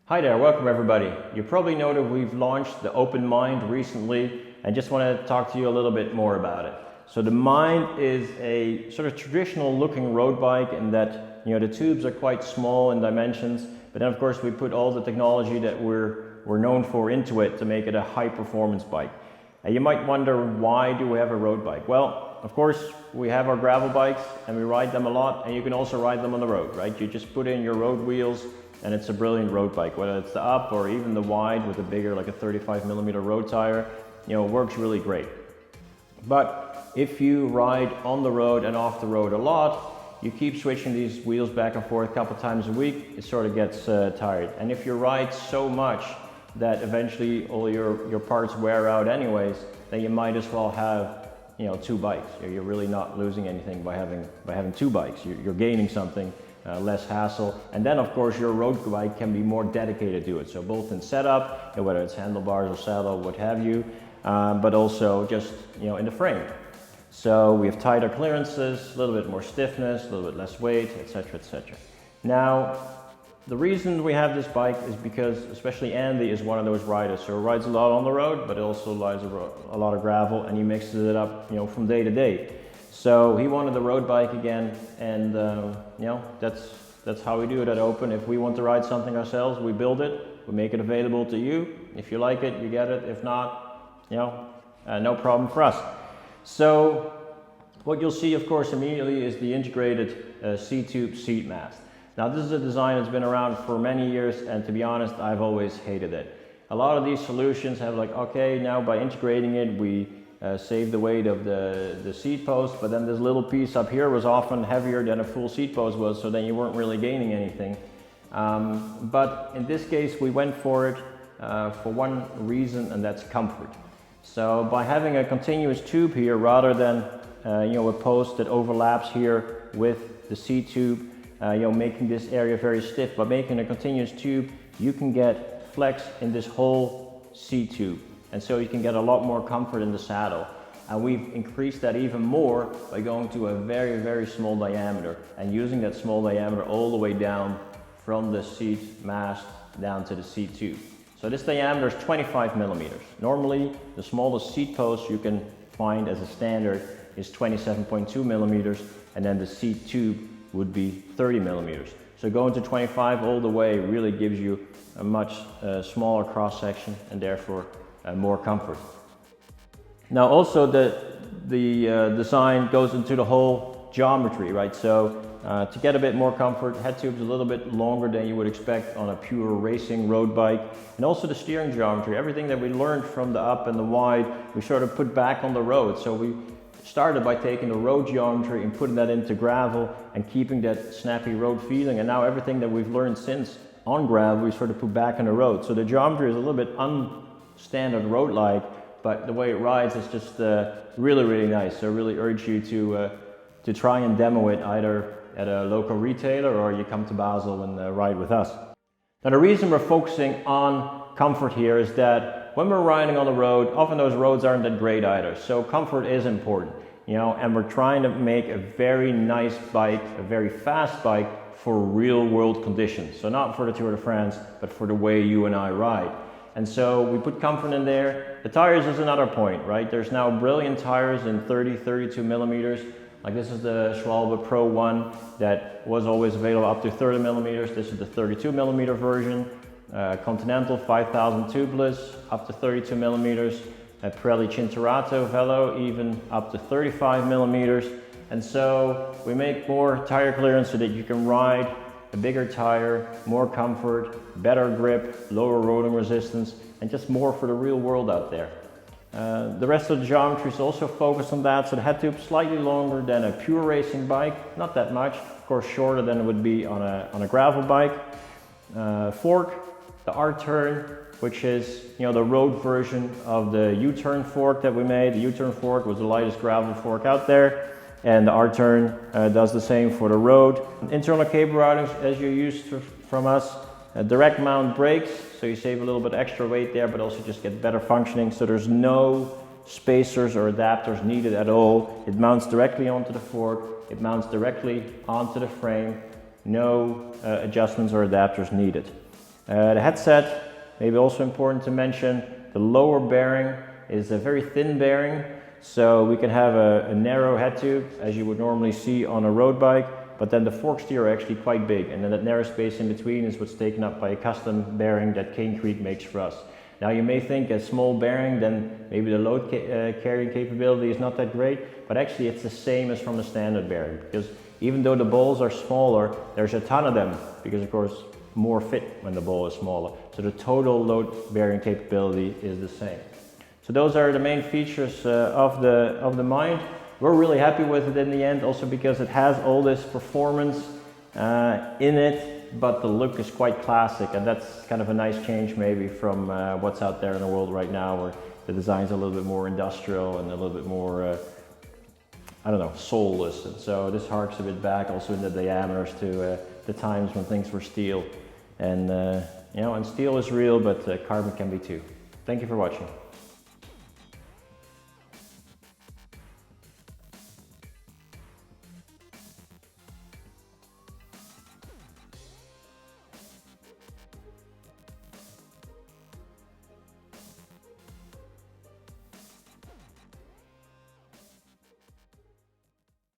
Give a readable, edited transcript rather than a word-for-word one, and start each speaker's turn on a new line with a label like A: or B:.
A: Hi there, welcome everybody. You probably know that we've launched the Open Mind recently and just want to talk to you a little bit more about it. So the Mind is a sort of traditional looking road bike in that, the tubes are quite small in dimensions, but then of course we put all the technology that we're known for into it to make it a high performance bike. And you might wonder, why do we have a road bike? Well, of course we have our gravel bikes and we ride them a lot, and you can also ride them on the road, right? You just put in your road wheels and it's a brilliant road bike, whether it's the up or even the wide with a bigger, like a 35mm road tire, it works really great. But if you ride on the road and off the road a lot, you keep switching these wheels back and forth a couple times a week, it sort of gets tired. And if you ride so much that eventually all your parts wear out anyways, then you might as well have two bikes. You're really not losing anything by having two bikes. You're gaining something. Less hassle, and then of course your road bike can be more dedicated to it, so both in setup, whether it's handlebars or saddle, what have you, but also just in the frame. So we have tighter clearances, a little bit more stiffness, a little bit less weight, etc, etc. Now the reason we have this bike is because especially Andy is one of those riders, so he rides a lot on the road, but also rides a lot of gravel, and he mixes it up from day to day. So he wanted the road bike again, and that's how we do it at Open. If we want to ride something ourselves, we build it, we make it available to you. If you like it, you get it. If not, no problem for us. So what you'll see, of course, immediately is the integrated C-tube seat mast. Now this is a design that's been around for many years, and to be honest, I've always hated it. A lot of these solutions have okay, now by integrating it, we save the weight of the seat post, but then this little piece up here was often heavier than a full seat post was, so then you weren't really gaining anything. But in this case we went for it for one reason, and that's comfort. So by having a continuous tube here rather than a post that overlaps here with the seat tube, making this area very stiff, by making a continuous tube you can get flex in this whole seat tube. And so you can get a lot more comfort in the saddle. And we've increased that even more by going to a very, very small diameter and using that small diameter all the way down from the seat mast down to the seat tube. So this diameter is 25mm. Normally, the smallest seat post you can find as a standard is 27.2mm, and then the seat tube would be 30mm. So going to 25 all the way really gives you a much smaller cross section and therefore more comfort. Now also the design goes into the whole geometry, right? So to get a bit more comfort, head tube's a little bit longer than you would expect on a pure racing road bike, and also the steering geometry. Everything that we learned from the up and the wide, we sort of put back on the road. So we started by taking the road geometry and putting that into gravel and keeping that snappy road feeling, and now everything that we've learned since on gravel we sort of put back on the road. So the geometry is a little bit standard road-like, but the way it rides is just really, really nice. So I really urge you to try and demo it either at a local retailer or you come to Basel and ride with us. Now the reason we're focusing on comfort here is that when we're riding on the road, often those roads aren't that great either. So comfort is important, and we're trying to make a very nice bike, a very fast bike for real world conditions. So not for the Tour de France, but for the way you and I ride. And so we put comfort in there. The tires is another point, right? There's now brilliant tires in 32mm. Like this is the Schwalbe Pro 1 that was always available up to 30mm. This is the 32mm version. Continental 5000 tubeless up to 32mm. Pirelli Cinturato Velo even up to 35mm. And so we make more tire clearance so that you can ride a bigger tire, more comfort, better grip, lower rolling resistance, and just more for the real world out there. The rest of the geometry is also focused on that, so the head tube is slightly longer than a pure racing bike, not that much, of course shorter than it would be on a gravel bike. Fork, the R-turn, which is the road version of the U-turn fork that we made. The U-turn fork was the lightest gravel fork out there, and the R-turn does the same for the road. Internal cable routings, as you're used to from us. Direct mount brakes, so you save a little bit extra weight there, but also just get better functioning. So there's no spacers or adapters needed at all. It mounts directly onto the fork. It mounts directly onto the frame. No adjustments or adapters needed. The headset, maybe also important to mention, the lower bearing is a very thin bearing, so we can have a narrow head tube as you would normally see on a road bike, but then the fork steer are actually quite big, and then that narrow space in between is what's taken up by a custom bearing that Cane Creek makes for us. Now you may think a small bearing, then maybe the load carrying capability is not that great, but actually it's the same as from a standard bearing, because even though the balls are smaller, there's a ton of them, because of course more fit when the ball is smaller. So the total load bearing capability is the same. So those are the main features of the Mind. We're really happy with it in the end, also because it has all this performance in it, but the look is quite classic, and that's kind of a nice change maybe from what's out there in the world right now, where the design's a little bit more industrial and a little bit more, I don't know, soulless. And so this harks a bit back also in the diameters to the times when things were steel. And you know, and steel is real, but carbon can be too. Thank you for watching.